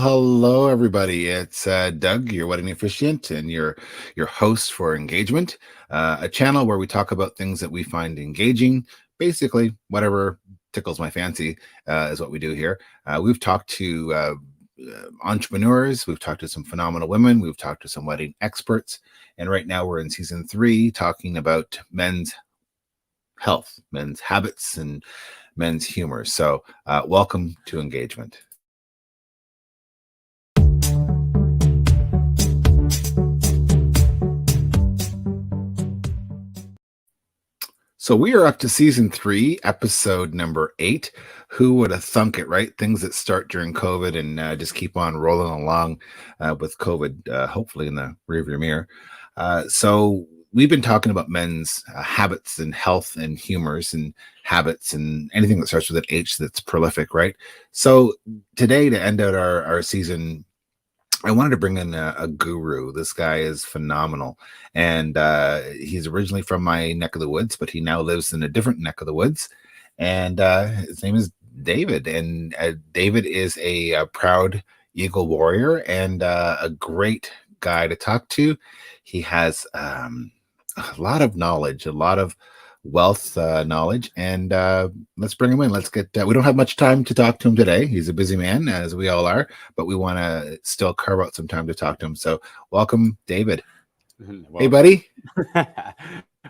Hello, everybody. It's Doug, your wedding officiant, and your host for Engagement, a channel where we talk about things that we find engaging. Basically, whatever tickles my fancy is what we do here. We've talked to entrepreneurs, we've talked to some phenomenal women, we've talked to some wedding experts, and right now we're in season 3 talking about men's health, men's habits, and men's humor. So, welcome to Engagement. So we are up to season 3, episode number 8. Who would have thunk it, right? Things that start during COVID and just keep on rolling along with COVID, hopefully in the rearview mirror. So we've been talking about men's habits and health and humors and habits and anything that starts with an H that's prolific, right? So today, to end out our season, I wanted to bring in a guru. This guy is phenomenal. And he's originally from my neck of the woods, but he now lives in a different neck of the woods. And his name is David. And David is a proud Eagle Warrior and a great guy to talk to. He has a lot of knowledge, a lot of wealth knowledge, and let's bring him in. Let's get we don't have much time to talk to him today. He's a busy man, as we all are, but we want to still carve out some time to talk to him. So welcome, David. Hey, buddy.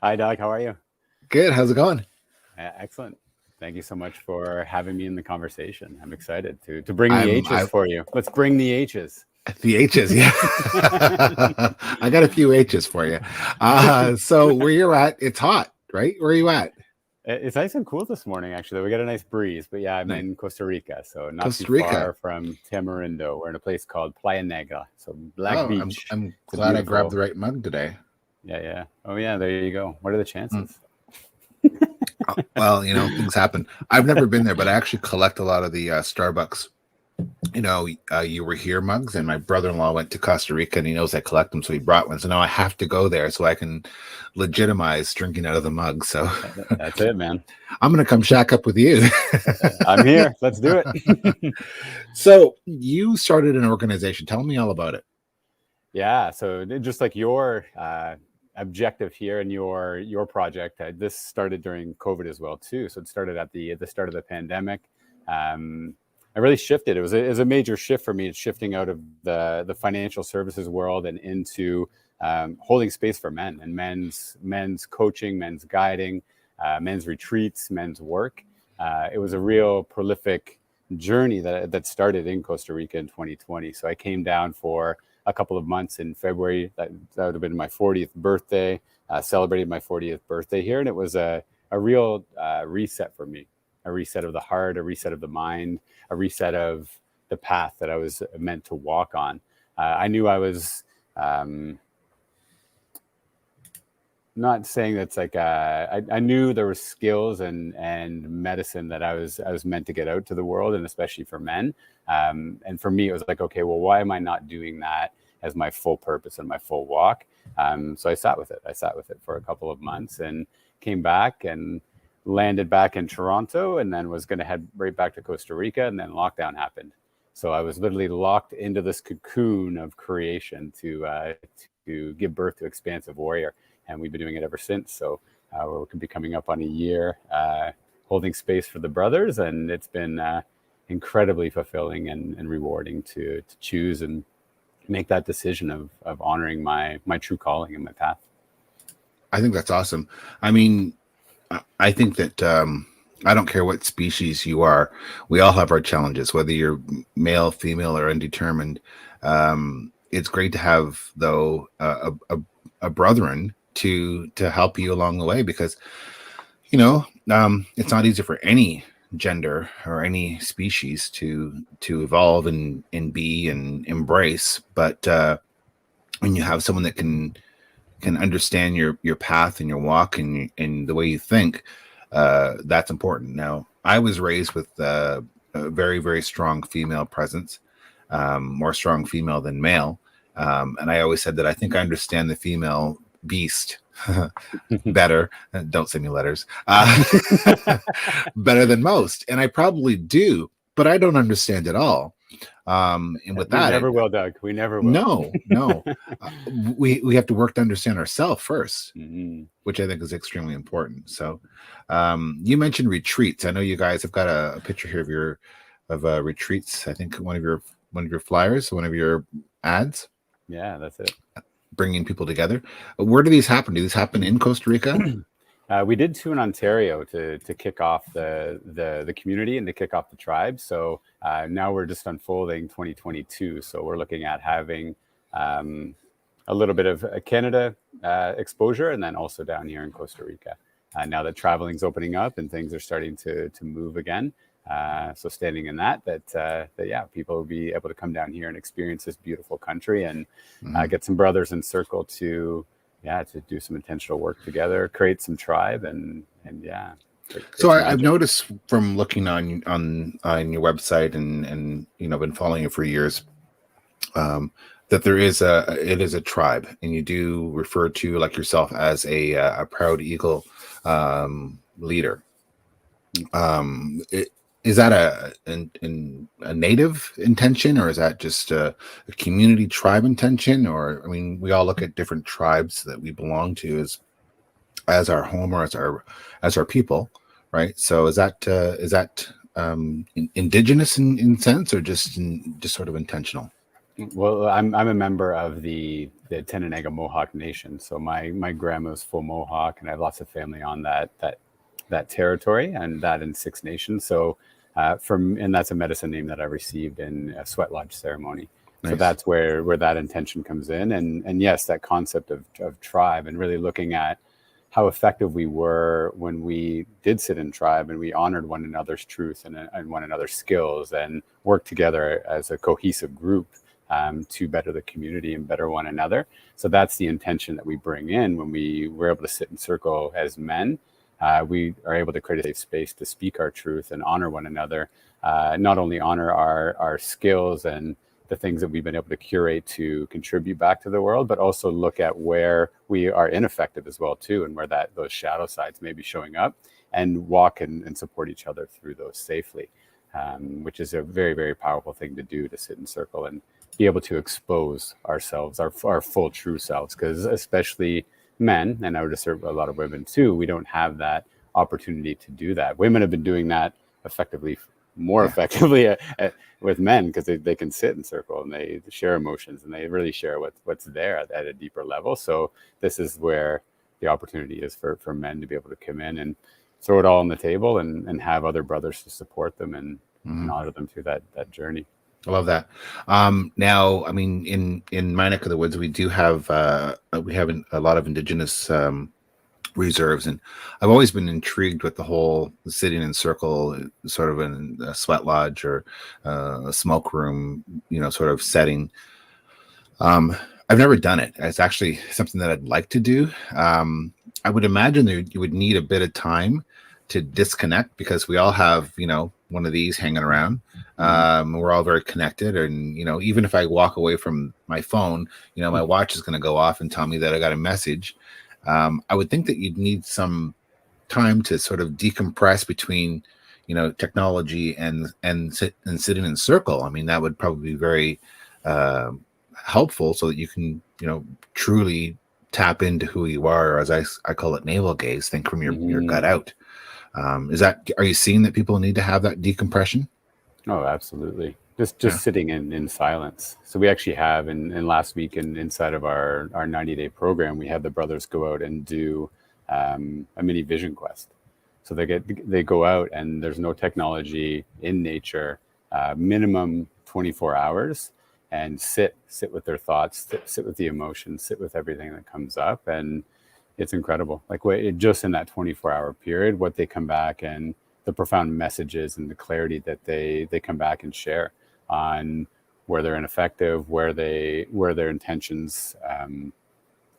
Hi, Doug. How are you? Good. How's it going? Excellent. Thank you so much for having me in the conversation. I'm excited to bring the H's for you. Let's bring the H's. The H's, yeah. I got a few H's for you. So where you're at, it's hot, right? Where are you at? It's nice and cool this morning, actually. We got a nice breeze, but yeah, I'm in Costa Rica, so not too far from Tamarindo. We're in a place called Playa Negra, so Black Beach. I'm glad I grabbed the right mug today. Yeah. Oh yeah, there you go. What are the chances? Well, things happen. I've never been there, but I actually collect a lot of the Starbucks. You were here mugs, and my brother-in-law went to Costa Rica and he knows I collect them, so he brought one. So now I have to go there so I can legitimize drinking out of the mug. So that's it, man. I'm gonna come shack up with you. I'm here. Let's do it. So you started an organization. Tell me all about it. Yeah. So just like your objective here and your project, this started during COVID as well too. So it started at the start of the pandemic. I really shifted. It was a major shift for me. It's shifting out of the financial services world and into holding space for men and men's coaching, men's guiding, men's retreats, men's work. It was a real prolific journey that started in Costa Rica in 2020. So I came down for a couple of months in February. That would have been my 40th birthday. Celebrated my 40th birthday here, and it was a real reset for me. A reset of the heart, a reset of the mind, a reset of the path that I was meant to walk on. I knew I was not saying that's like I knew there were skills and medicine that I was meant to get out to the world, and especially for men. And for me, it was like, okay, well, why am I not doing that as my full purpose and my full walk? So I sat with it. I sat with it for a couple of months and came back and landed back in Toronto, and then was going to head right back to Costa Rica, and then lockdown happened. So I was literally locked into this cocoon of creation to give birth to Xpansive Warrior, and we've been doing it ever since. So we're going to be coming up on a year holding space for the brothers, and it's been incredibly fulfilling and rewarding to choose and make that decision of honoring my true calling and my path. I think that's awesome. I mean, I think that I don't care what species you are. We all have our challenges, whether you're male, female, or undetermined. It's great to have, though, a brethren to help you along the way, because it's not easy for any gender or any species to evolve and be and embrace. But when you have someone that can understand your path and your walk and the way you think, that's important. Now, I was raised with a very, very strong female presence, more strong female than male. And I always said that I think I understand the female beast better. Don't send me letters. Better than most. And I probably do, but I don't understand it all. And with We that, never will, Doug. We never will. no, we have to work to understand ourselves first, Mm-hmm. which I think is extremely important. So, you mentioned retreats. I know you guys have got a picture here of retreats. I think one of your flyers, one of your ads, Yeah, that's it. bringing people together. Where do these happen? Do these happen in Costa Rica? We did 2 in Ontario to kick off the community and to kick off the tribe. So now we're just unfolding 2022. So we're looking at having a little bit of Canada exposure, and then also down here in Costa Rica. Now that traveling's opening up and things are starting to move again. So standing in that yeah, people will be able to come down here and experience this beautiful country and get some brothers in circle to do some intentional work together, create some tribe, and yeah. So I've noticed from looking on your website and been following you for years, that it is a tribe, and you do refer to like yourself as a proud eagle leader. Is that a native intention, or is that just a community tribe intention? Or, I mean, we all look at different tribes that we belong to as our home or as our people, right? So is that indigenous in sense, or just sort of intentional? Well, I'm a member of the Tenanega Mohawk Nation. So my grandma's full Mohawk, and I have lots of family on that territory, and that in Six Nations. So and that's a medicine name that I received in a sweat lodge ceremony. Nice. So that's where that intention comes in, and yes, that concept of tribe, and really looking at how effective we were when we did sit in tribe and we honored one another's truth and one another's skills and worked together as a cohesive group to better the community and better one another. So that's the intention that we bring in when we were able to sit in circle as men. We are able to create a safe space to speak our truth and honor one another. Not only honor our skills and the things that we've been able to curate to contribute back to the world, but also look at where we are ineffective as well too, and where those shadow sides may be showing up, and walk and support each other through those safely, which is a very, very powerful thing to do, to sit in circle and be able to expose ourselves, our full true selves, because especially men, and I would assert a lot of women too, we don't have that opportunity to do that. Women have been doing that more effectively with men, because they can sit in circle and they share emotions and they really share what's there at a deeper level. So this is where the opportunity is for men to be able to come in and throw it all on the table and have other brothers to support them and honor them through that journey. I love that. Now, I mean, in my neck of the woods, we do have a lot of indigenous reserves, and I've always been intrigued with the whole sitting in circle, sort of in a sweat lodge or a smoke room, sort of setting. I've never done it. It's actually something that I'd like to do. I would imagine you would need a bit of time to disconnect, because we all have, one of these hanging around. We're all very connected, and even if I walk away from my phone, my watch is going to go off and tell me that I got a message. I would think that you'd need some time to sort of decompress between, technology and sitting in circle. I mean, that would probably be very helpful, so that you can, truly tap into who you are, or as I call it, navel gaze, think from your gut out. Are you seeing that people need to have that decompression? Oh, absolutely. Just sitting in silence. So we actually have in last week, inside of our 90-day program, we had the brothers go out and do a mini vision quest. So they go out, and there's no technology, in nature, minimum 24 hours, and sit with their thoughts, sit with the emotions, sit with everything that comes up. And it's incredible. Like, just in that 24-hour period, what they come back, and the profound messages and the clarity that they come back and share on where they're ineffective, where their intentions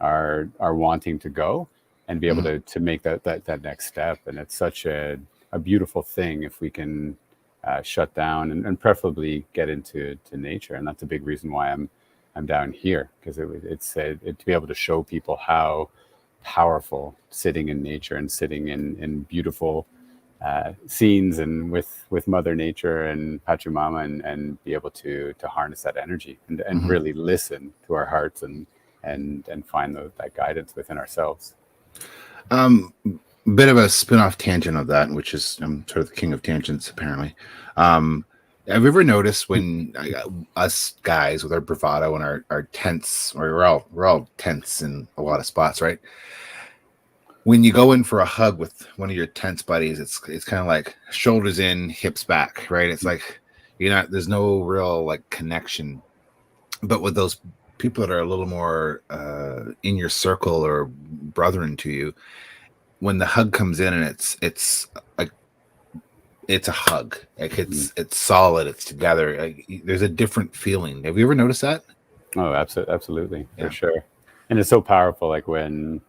are wanting to go, and be able to make that next step. And it's such a beautiful thing if we can shut down and preferably get into nature. And that's a big reason why I'm down here, because it's to be able to show people how powerful sitting in nature and sitting in beautiful scenes and with Mother Nature and Pachamama, and be able to harness that energy and really listen to our hearts and find that guidance within ourselves. Bit of a spin-off tangent of that, which is I'm sort of the king of tangents apparently. Have you ever noticed when us guys with our bravado and our tense, or we're all tense in a lot of spots, right? When you go in for a hug with one of your tense buddies, it's kind of like shoulders in, hips back, right? It's like there's no real like connection. But with those people that are a little more in your circle or brethren to you, when the hug comes in and it's a hug, like it's solid, it's together. Like, there's a different feeling. Have you ever noticed that? Oh, absolutely, for sure. And it's so powerful. Like when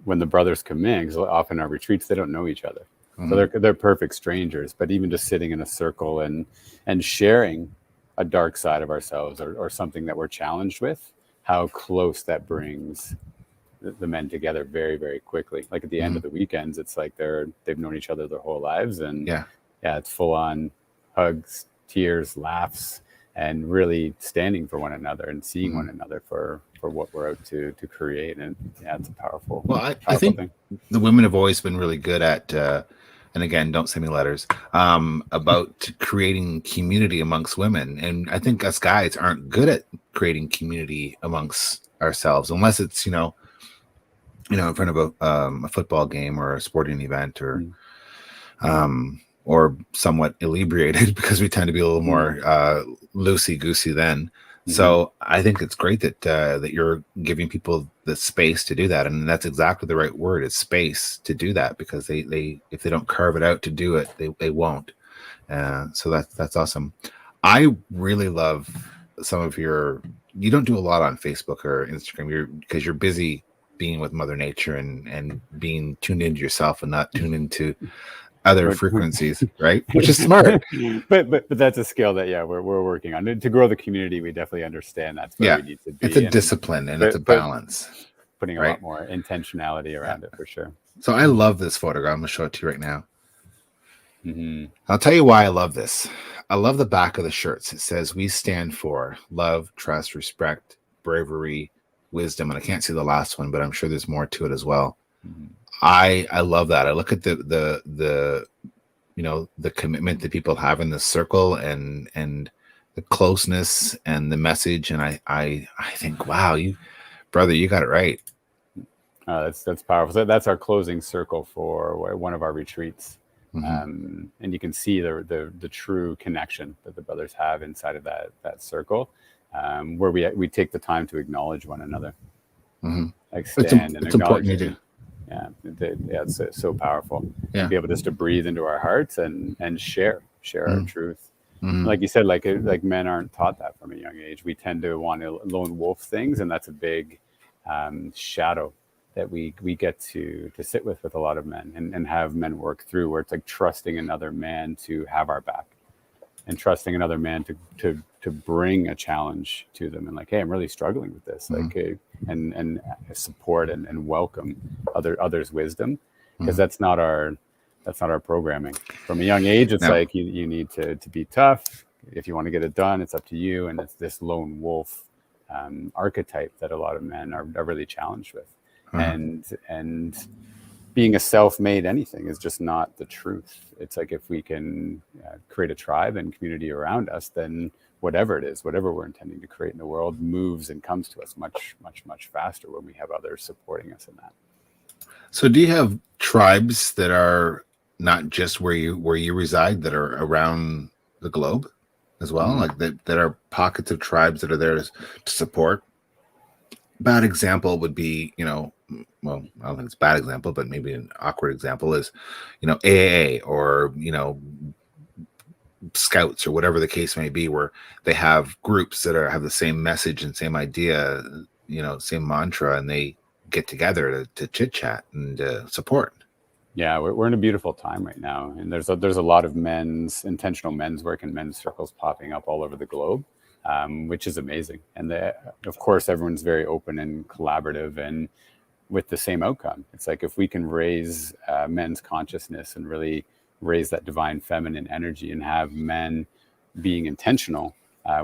the brothers come in, because often our retreats, they don't know each other, so they're perfect strangers. But even just sitting in a circle and sharing a dark side of ourselves or something that we're challenged with, how close that brings the men together very, very quickly. Like at the end of the weekends, it's like they've known each other their whole lives, and it's full on hugs, tears, laughs, and really standing for one another and seeing one another for what we're out to create. And it's a powerful. Well, I think thing. The women have always been really good at, and again, don't send me letters, about creating community amongst women. And I think us guys aren't good at creating community amongst ourselves, unless it's, in front of a football game or a sporting event or somewhat inebriated, because we tend to be a little more loosey-goosey then. So I think it's great that you're giving people the space to do that, and that's exactly the right word, is space to do that, because they if they don't carve it out to do it, they won't. So that's awesome. I really love some of you don't do a lot on Facebook or Instagram, because you're busy being with Mother Nature and being tuned into yourself and not tuned into other frequencies, right? Which is smart. but that's a skill that we're working on to grow the community. We definitely understand that's where we need to be. It's a discipline and it's a balance. Putting a lot more intentionality around it, for sure. So I love this photograph. I'm gonna show it to you right now. I'll tell you why I love this. I love the back of the shirts. It says, "We stand for love, trust, respect, bravery, wisdom." And I can't see the last one, but I'm sure there's more to it as well. I love that. I look at the commitment that people have in this circle and the closeness and the message, and I think, wow, you got it right. That's powerful. So that's our closing circle for one of our retreats, and you can see the true connection that the brothers have inside of that circle, where we take the time to acknowledge one another, like stand and acknowledge it. It's so powerful. To be able just to breathe into our hearts and share our truth. Like you said, like men aren't taught that from a young age. We tend to want to lone wolf things, and that's a big shadow that we get to sit with a lot of men and have men work through, where it's like trusting another man to have our back, and trusting another man to bring a challenge to them, and like, hey, I'm really struggling with this, like, and support and welcome others' wisdom, because that's not our programming from a young age. It's like you need to be tough. If you want to get it done, it's up to you. And it's this lone wolf archetype that a lot of men are really challenged with. And being a self-made anything is just not the truth. It's like, if we can create a tribe and community around us, then whatever it is, whatever we're intending to create in the world, moves and comes to us much, much, much faster when we have others supporting us in that. So do you have tribes that are not just where you reside, that are around the globe as well? Like that are pockets of tribes that are there to support? Bad example would be, well, I don't think it's a bad example, but maybe an awkward example is, AAA or, Scouts or whatever the case may be, where they have groups that have the same message and same idea, same mantra, and they get together to chit chat and support. Yeah, we're in a beautiful time right now, and there's a lot of intentional men's work and men's circles popping up all over the globe, which is amazing. And of course, everyone's very open and collaborative, and with the same outcome. It's like, if we can raise men's consciousness and really raise that divine feminine energy and have men being intentional,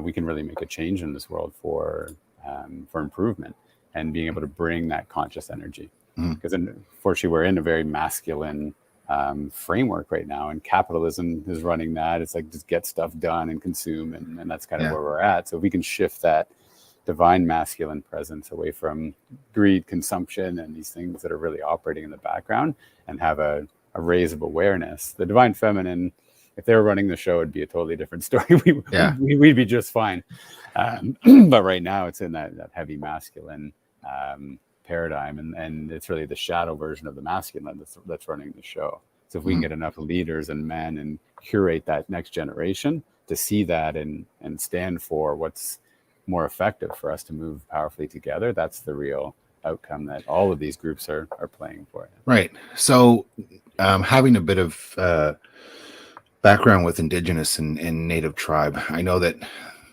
we can really make a change in this world for improvement and being able to bring that conscious energy. Because unfortunately, we're in a very masculine framework right now, and capitalism is running that. It's like just get stuff done and consume, and that's kind of where we're at. So if we can shift that divine masculine presence away from greed, consumption, and these things that are really operating in the background, and have a raise of awareness, the divine feminine, if they were running the show, it'd be a totally different story. We'd be just fine. But right now it's in that heavy masculine paradigm, and it's really the shadow version of the masculine that's running the show. So if we can get enough leaders and men and curate that next generation to see that and stand for what's more effective for us to move powerfully together, that's the real outcome that all of these groups are playing for. Right. So having a bit of background with Indigenous and Native tribe, I know that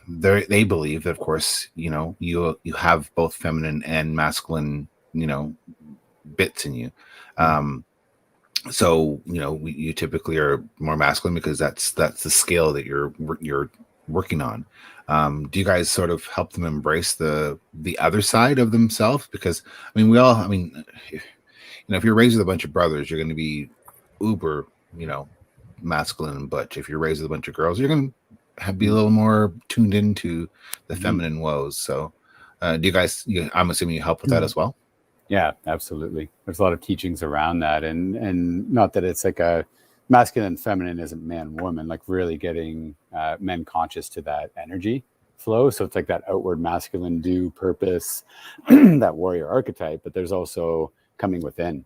they believe that, of course, you have both feminine and masculine, bits in you. So you typically are more masculine because that's the scale that you're working on. Do you guys sort of help them embrace the other side of themselves? Because if you're raised with a bunch of brothers, you're going to be uber, masculine and butch. If you're raised with a bunch of girls, you're going to be a little more tuned into the feminine woes. So do you guys, I'm assuming you help with that as well? Yeah, absolutely. There's a lot of teachings around that, and not that it's like a masculine and feminine isn't man woman, like really getting men conscious to that energy flow. So it's like that outward masculine do purpose, that warrior archetype, but there's also coming within,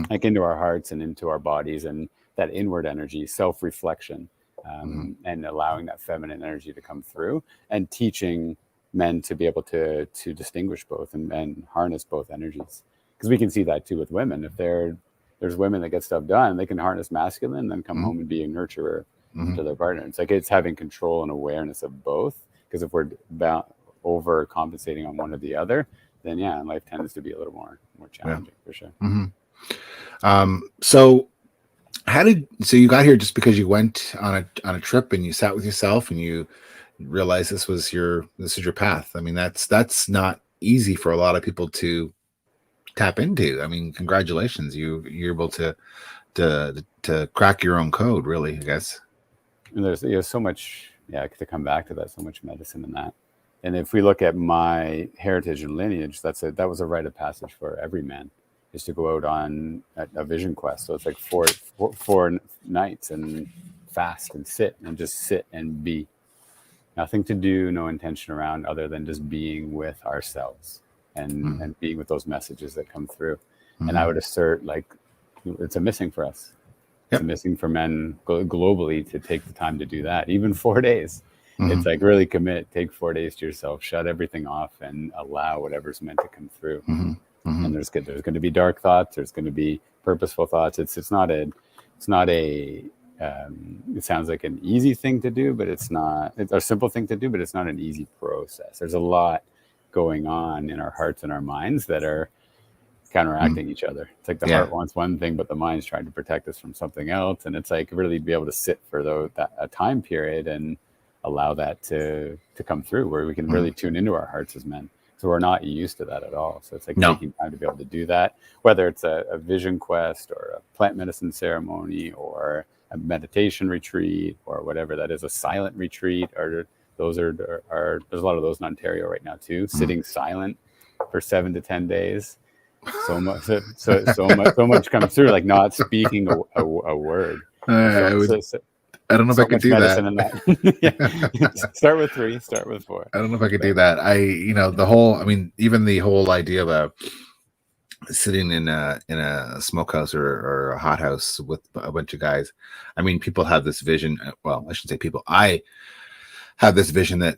like into our hearts and into our bodies, and that inward energy, self-reflection, and allowing that feminine energy to come through, and teaching men to be able to distinguish both and harness both energies. Because we can see that too with women. If there's women that get stuff done, they can harness masculine and then come home and be a nurturer to their partner. It's like it's having control and awareness of both. Because if we're over compensating on one or the other, then life tends to be a little more challenging for sure. So you got here just because you went on a trip and you sat with yourself and you realized this is your path. I mean, that's not easy for a lot of people to tap into. I mean, congratulations, you're able to crack your own code, really, I guess. And there's so much, to come back to that, so much medicine in that. And if we look at my heritage and lineage, that was a rite of passage for every man, is to go out on a vision quest. So it's like four nights and fast and sit and be. Nothing to do, no intention around, other than just being with ourselves and being with those messages that come through. And I would assert, like, it's a missing for us. It's a missing for men globally to take the time to do that, even 4 days. It's like really commit, take 4 days to yourself, shut everything off, and allow whatever's meant to come through. And there's going to be dark thoughts. There's going to be purposeful thoughts. It's not a it sounds like an easy thing to do, but it's not. It's a simple thing to do, but it's not an easy process. There's a lot going on in our hearts and our minds that are counteracting each other. It's like the heart wants one thing, but the mind's trying to protect us from something else. And it's like really be able to sit for a time period and allow that to come through, where we can really tune into our hearts as men. So we're not used to that at all. So it's like taking time to be able to do that, whether it's a vision quest or a plant medicine ceremony or a meditation retreat or whatever that is, a silent retreat, or those are there's a lot of those in Ontario right now too, sitting silent for 7 to 10 days. So much comes through, like not speaking a word. I don't know if I could do that. Start with 3, start with 4. I don't know if I could do that. Even the whole idea of sitting in a smokehouse or a hothouse with a bunch of guys. I mean, people have this vision. Well, I shouldn't say people. I have this vision that,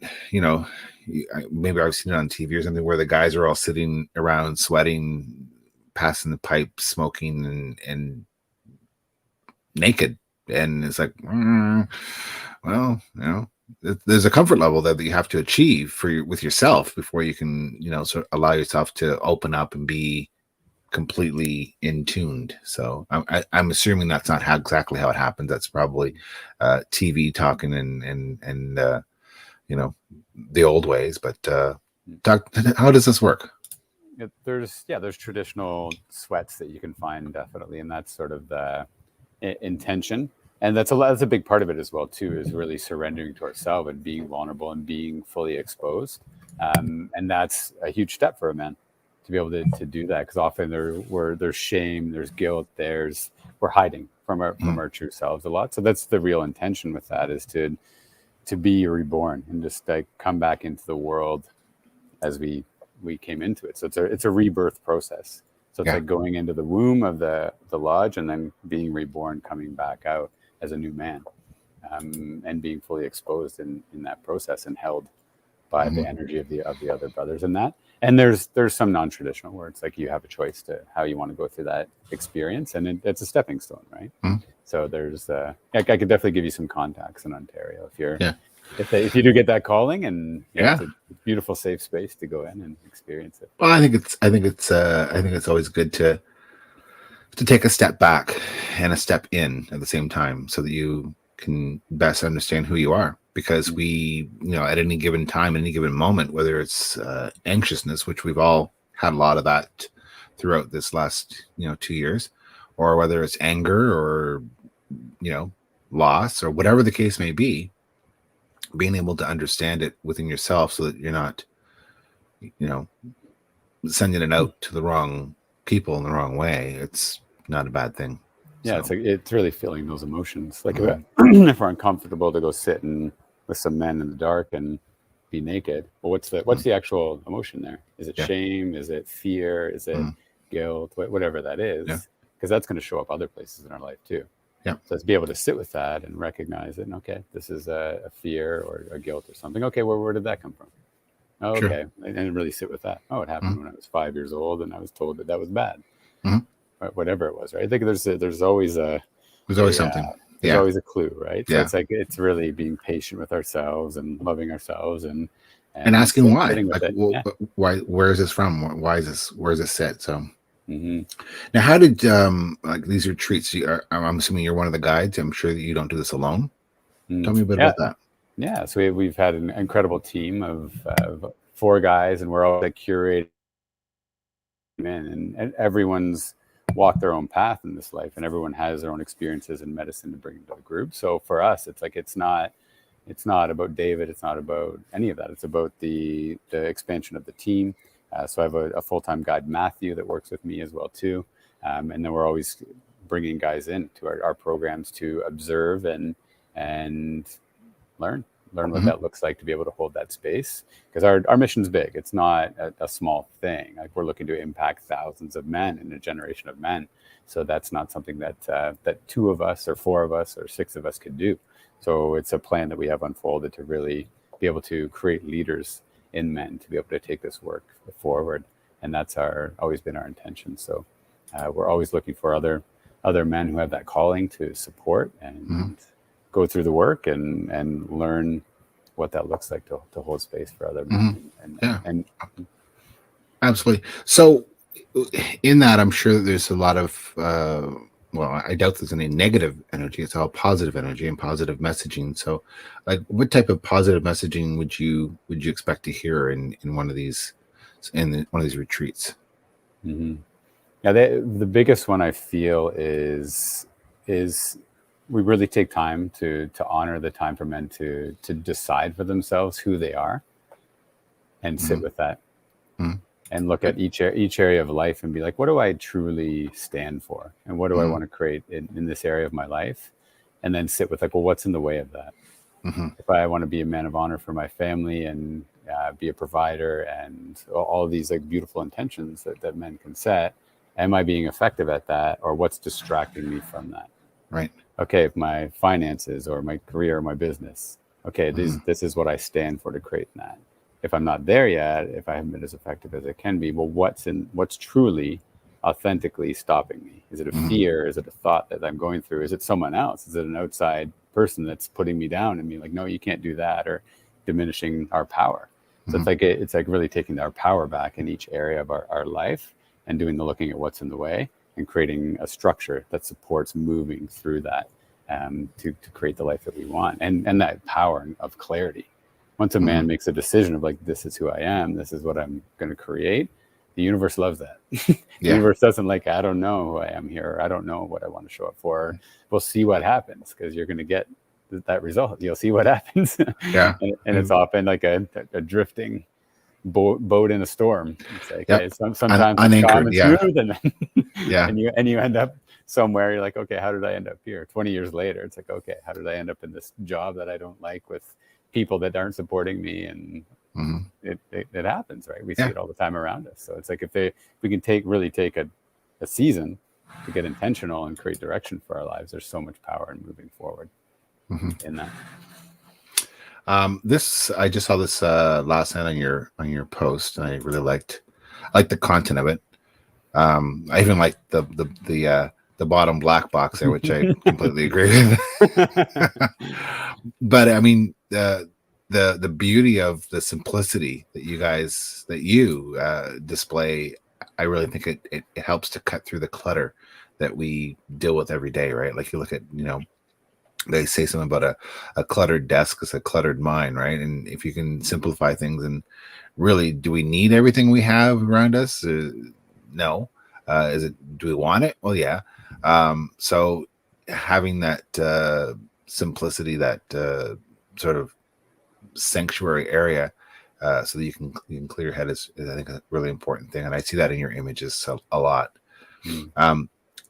maybe I've seen it on TV or something, where the guys are all sitting around sweating, passing the pipe, smoking and naked. And it's like, there's a comfort level that you have to achieve with yourself before you can, sort of allow yourself to open up and be completely in tuned. So I'm assuming that's not exactly how it happens. That's probably TV talking and the old ways. But Doug, how does this work? There's traditional sweats that you can find, definitely, and that's sort of the intention. And that's a big part of it as well too, is really surrendering to ourselves and being vulnerable and being fully exposed. And that's a huge step for a man to be able to do that, because often there's shame, there's guilt, we're hiding from our true selves a lot. So that's the real intention with that, is to be reborn and just like come back into the world as we came into it. So it's a rebirth process. So it's like going into the womb of the lodge and then being reborn, coming back out as a new man, and being fully exposed in that process and held by the energy of the other brothers in that. And there's some non-traditional words, like you have a choice to how you want to go through that experience, and it's a stepping stone, right? So there's I could definitely give you some contacts in Ontario if you're if you do get that calling, and it's a beautiful, safe space to go in and experience it. Well, I think it's always good to take a step back and a step in at the same time, so that you can best understand who you are. Because we, at any given time, any given moment, whether it's anxiousness, which we've all had a lot of that throughout this last 2 years, or whether it's anger or loss, or whatever the case may be, being able to understand it within yourself, so that you're not sending it out to the wrong people in the wrong way. It's not a bad thing. Yeah, so. It's really feeling those emotions. Like if we're uncomfortable to go sit with some men in the dark and be naked, well, what's the actual emotion there? Is it shame? Is it fear? Is it guilt? Whatever that is, because that's going to show up other places in our life too. So to be able to sit with that and recognize it, and okay, this is a fear or a guilt or something. Okay, where did that come from? Oh, okay, and really sit with that. Oh, it happened when I was 5 years old, and I was told that was bad. Whatever it was, right? I think there's always something. There's always a clue, right? So it's really being patient with ourselves and loving ourselves and asking why. Like, why? Where is this from? Where does it sit? So. Now, how did these retreats? I'm assuming you're one of the guides. I'm sure that you don't do this alone. Tell me a bit about that. Yeah, so we've had an incredible team of 4 guys, and we're all curating, and everyone's walked their own path in this life, and everyone has their own experiences in medicine to bring into the group. So for us, it's not about David. It's not about any of that. It's about the expansion of the team. So I have a full-time guide, Matthew, that works with me as well too. And then we're always bringing guys into our programs to observe and learn what that looks like, to be able to hold that space. Because our mission's big. It's not a small thing. Like, we're looking to impact thousands of men in a generation of men. So that's not something that 2 of us or 4 of us or 6 of us could do. So it's a plan that we have unfolded to really be able to create leaders in men to be able to take this work forward. And that's always been our intention. So we're always looking for other men who have that calling to support and go through the work and learn what that looks like to hold space for other men. And absolutely. So in that, I'm sure that there's a lot of I doubt there's any negative energy. It's all positive energy and positive messaging. So, like, what type of positive messaging would you expect to hear in one of these one of these retreats? Yeah, the biggest one I feel is we really take time to honor the time for men to decide for themselves who they are, and sit with that. And look at each area of life and be like, what do I truly stand for? And what do I want to create in this area of my life? And then sit with, like, well, what's in the way of that? If I want to be a man of honor for my family and be a provider and all of these beautiful intentions that men can set, am I being effective at that? Or what's distracting me from that? Right. Okay, if my finances or my career or my business, okay, this is what I stand for to create that. If I'm not there yet, if I haven't been as effective as I can be, well, what's truly, authentically stopping me? Is it a fear? Is it a thought that I'm going through? Is it someone else? Is it an outside person that's putting me down and being like, no, you can't do that, or diminishing our power? So it's like really taking our power back in each area of our life and doing the looking at what's in the way and creating a structure that supports moving through that, to create the life that we want, and that power of clarity. Once a man makes a decision of like, this is who I am, this is what I'm going to create, the universe loves that. The universe doesn't like, I don't know who I am here, or I don't know what I want to show up for. We'll see what happens, because you're going to get that result. You'll see what happens. Yeah. and it's often like a drifting boat in a storm. It's like, okay, sometimes it's calm and smooth, and then and you end up somewhere. You're like, okay, how did I end up here? 20 years later, it's like, okay, how did I end up in this job that I don't like, with people that aren't supporting me? And it happens, right? We see it all the time around us. So it's like, if we can take a season to get intentional and create direction for our lives, there's so much power in moving forward in that. I just saw this last night on your post, and I really liked the content of it. I even liked the bottom black box there, which I completely agree with. But I mean, the beauty of the simplicity that you display, I really think it helps to cut through the clutter that we deal with every day, right? Like, you look at, they say something about a cluttered desk is a cluttered mind, right? And if you can simplify things, and really, do we need everything we have around us? No. Do we want it? Well, yeah. So having that simplicity, that sort of sanctuary area, so that you can clear your head is I think a really important thing. And I see that in your images a lot.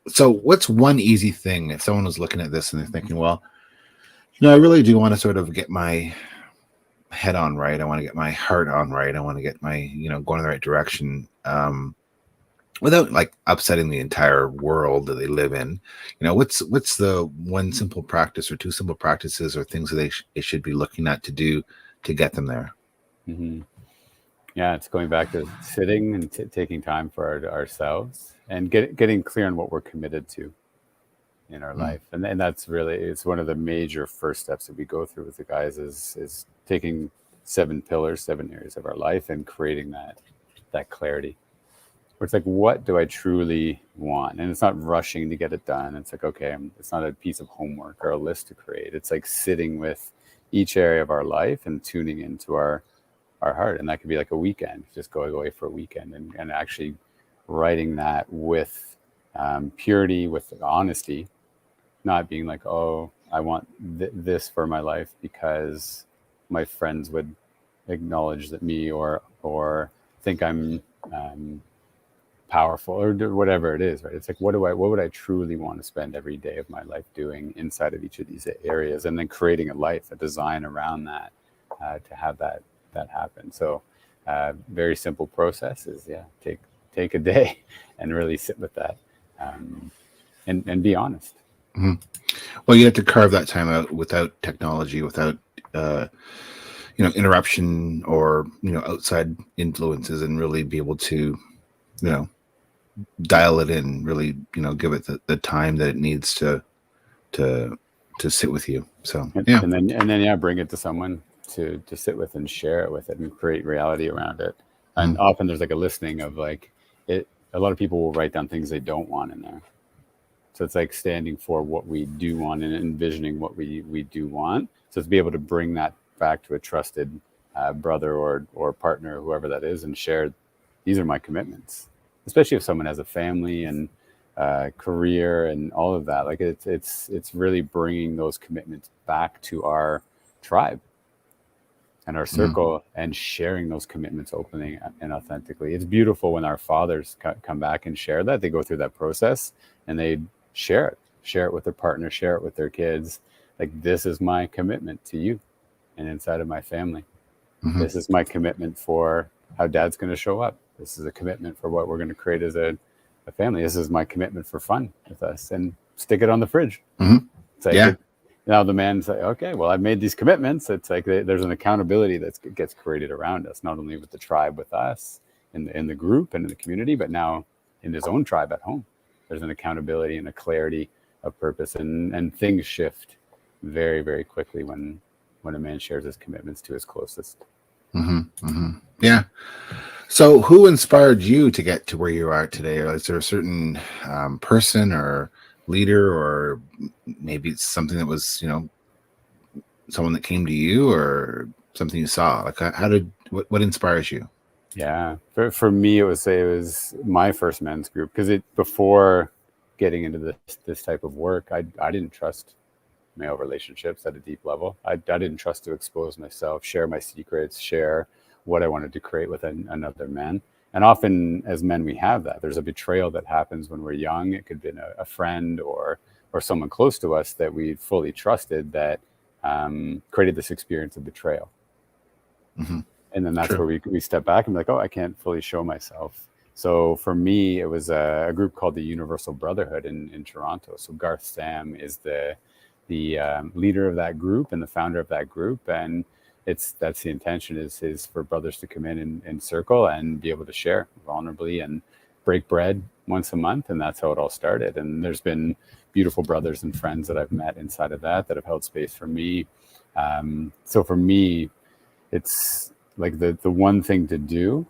So what's one easy thing, if someone was looking at this and they're thinking, well, I really do want to sort of get my head on right. I want to get my heart on right. I want to get my, going in the right direction, without like upsetting the entire world that they live in. What's the one simple practice or two simple practices or things that they should be looking at to do to get them there? Yeah, it's going back to sitting and taking time for ourselves, and getting clear on what we're committed to in our life. And that's really, it's one of the major first steps that we go through with the guys is taking 7 pillars, 7 areas of our life, and creating that clarity. Where it's like, what do I truly want? And it's not rushing to get it done. It's like, okay, it's not a piece of homework or a list to create. It's like sitting with each area of our life and tuning into our heart. And that could be like a weekend, just going away for a weekend and actually writing that with purity, with honesty, not being like, oh, I want this for my life because my friends would acknowledge that me or think I'm powerful, or whatever it is, right? It's like, what would I truly want to spend every day of my life doing inside of each of these areas, and then creating a design around that to have that happen. So very simple process is take a day and really sit with that, and be honest. Well, you have to carve that time out without technology, without interruption or outside influences, and really be able to dial it in, really give it the time that it needs to sit with you. So and then bring it to someone to sit with and share it with it and create reality around it. And often there's like a listening of like it. A lot of people will write down things they don't want in there. So it's like standing for what we do want and envisioning what we do want. So to be able to bring that back to a trusted brother or partner, whoever that is, and share, these are my commitments. Especially if someone has a family and career and all of that, like it's really bringing those commitments back to our tribe and our circle, and sharing those commitments openly and authentically. It's beautiful when our fathers come back and share that. They go through that process and they share it with their partner, share it with their kids. Like, this is my commitment to you and inside of my family. This is my commitment for how dad's going to show up. This is a commitment for what we're going to create as a family. This is my commitment for fun with us, and stick it on the fridge. It's like, now the man's like, okay, well, I've made these commitments. It's like there's an accountability that gets created around us, not only with the tribe, with us in the group and in the community, but now in his own tribe at home. There's an accountability and a clarity of purpose, and things shift very, very quickly when a man shares his commitments to his closest. Yeah. So, who inspired you to get to where you are today? Or is there a certain person or leader, or maybe it's something that was, someone that came to you, or something you saw? Like, what inspires you? Yeah, for me, it was my first men's group, because before getting into this type of work, I didn't trust male relationships at a deep level. I didn't trust to expose myself, share my secrets, share what I wanted to create with another man. And often, as men, we have that. There's a betrayal that happens when we're young. It could have been a friend or someone close to us that we fully trusted that created this experience of betrayal. Mm-hmm. And then that's True. where we step back and be like, oh, I can't fully show myself. So for me, it was a group called the Universal Brotherhood in Toronto. So Garth Sam is the leader of that group and the founder of that group, and that's the intention is for brothers to come in circle and be able to share vulnerably and break bread once a month. And that's how it all started. And there's been beautiful brothers and friends that I've met inside of that have held space for me. So for me, it's like the one thing to do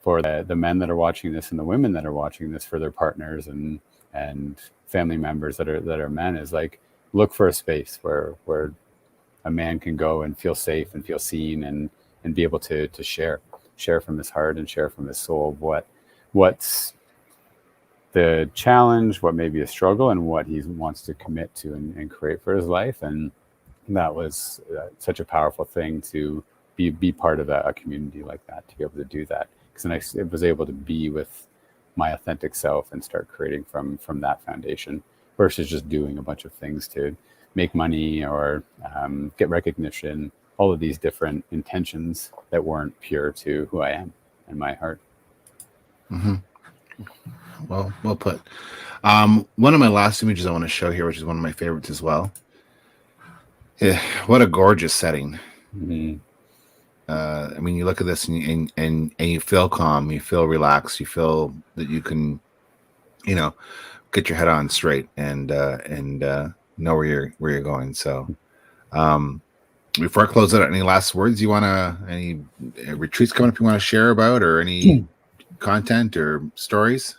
for the men that are watching this and the women that are watching this, for their partners and family members that are men, is like, look for a space where a man can go and feel safe and feel seen and be able to share from his heart and share from his soul what's the challenge, what may be a struggle, and what he wants to commit to and create for his life. And that was such a powerful thing to be part of a community like that, to be able to do that, because then I was able to be with my authentic self and start creating from that foundation, versus just doing a bunch of things to make money or get recognition, all of these different intentions that weren't pure to who I am and my heart. Mm-hmm. Well put. One of my last images I want to show here, which is one of my favorites as well. Yeah, what a gorgeous setting. Mm-hmm. I mean, you look at this and you feel calm, you feel relaxed, you feel that you can, get your head on straight and know where you're going. So, before I close out, any last words you any retreats coming up you want to share about, or any content or stories?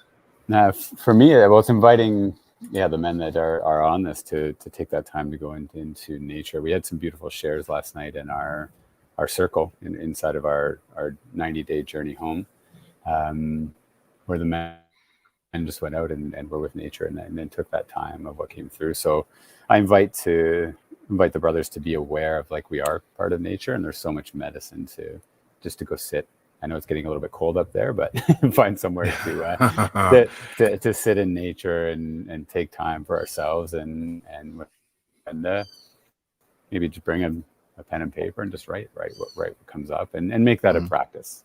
Now, for me, well, it's inviting, the men that are on this to take that time to go into nature. We had some beautiful shares last night in our circle inside of our 90-day journey home, where the men just went out and were with nature and then took that time of what came through. So I invite the brothers to be aware of, like, we are part of nature, and there's so much medicine to just to go sit. I know it's getting a little bit cold up there, but find somewhere to sit in nature and take time for ourselves and maybe just bring a pen and paper and just write what comes up and make that a practice.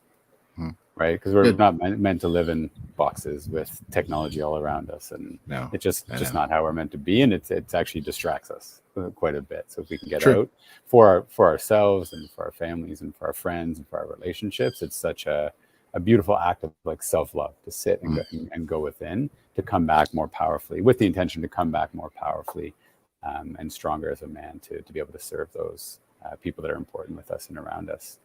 Right, because we're not meant to live in boxes with technology all around us, and it's just not how we're meant to be, and it's actually distracts us quite a bit. So if we can get out for ourselves and for our families and for our friends and for our relationships, it's such a beautiful act of, like, self-love, to sit and go within, to come back more powerfully, with the intention to come back more powerfully and stronger as a man, to be able to serve those people that are important with us and around us.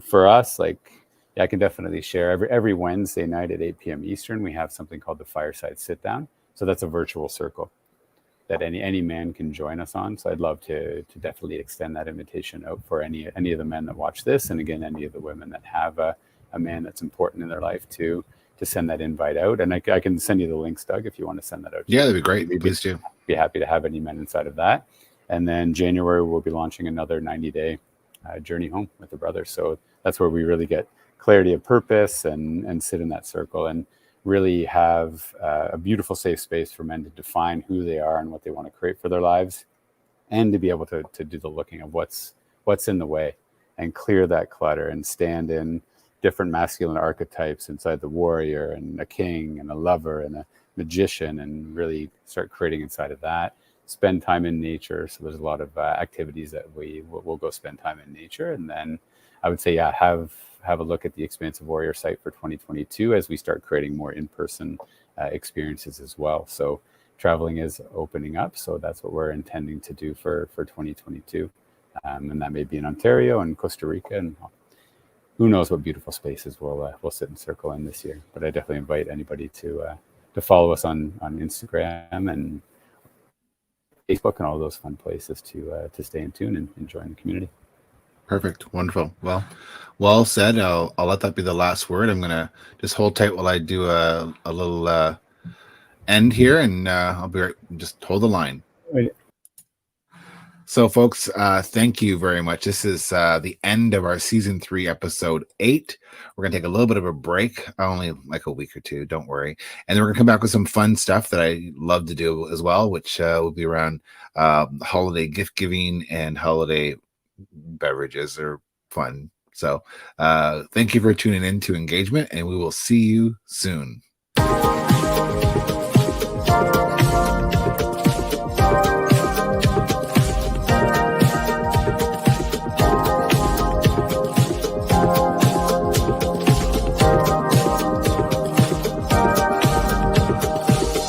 For us, like, I can definitely share every Wednesday night at 8 p.m. Eastern, we have something called the Fireside Sit Down. So that's a virtual circle that any man can join us on. So I'd love to definitely extend that invitation out for any of the men that watch this, and again, any of the women that have a man that's important in their life, to send that invite out. And I can send you the links, Doug, if you want to send that out. Yeah, that'd be great. Please do. Be happy to have any men inside of that. And then January, we'll be launching another 90-day journey home with the brothers. So that's where we really get clarity of purpose and sit in that circle and really have a beautiful safe space for men to define who they are and what they want to create for their lives, and to be able to do the looking of what's in the way and clear that clutter and stand in different masculine archetypes inside the warrior and a king and a lover and a magician, and really start creating inside of that. Spend time in nature. So there's a lot of activities that we'll go spend time in nature. And then I would say, have a look at the Xpansive Warrior site for 2022 as we start creating more in-person experiences as well. So traveling is opening up. So that's what we're intending to do for 2022. And that may be in Ontario and Costa Rica and who knows what beautiful spaces we'll sit and circle in this year. But I definitely invite anybody to follow us on Instagram and Facebook and all those fun places to stay in tune and join the community. Perfect. Wonderful. Well said. I'll let that be the last word. I'm going to just hold tight while I do a little end here, and I'll be right, just hold the line. Right. So, folks, thank you very much. This is the end of our season 3, episode 8. We're going to take a little bit of a break, only like a week or two, don't worry. And then we're going to come back with some fun stuff that I love to do as well, which will be around holiday gift giving and holiday beverages are fun. So thank you for tuning in to Engagement, and we will see you soon.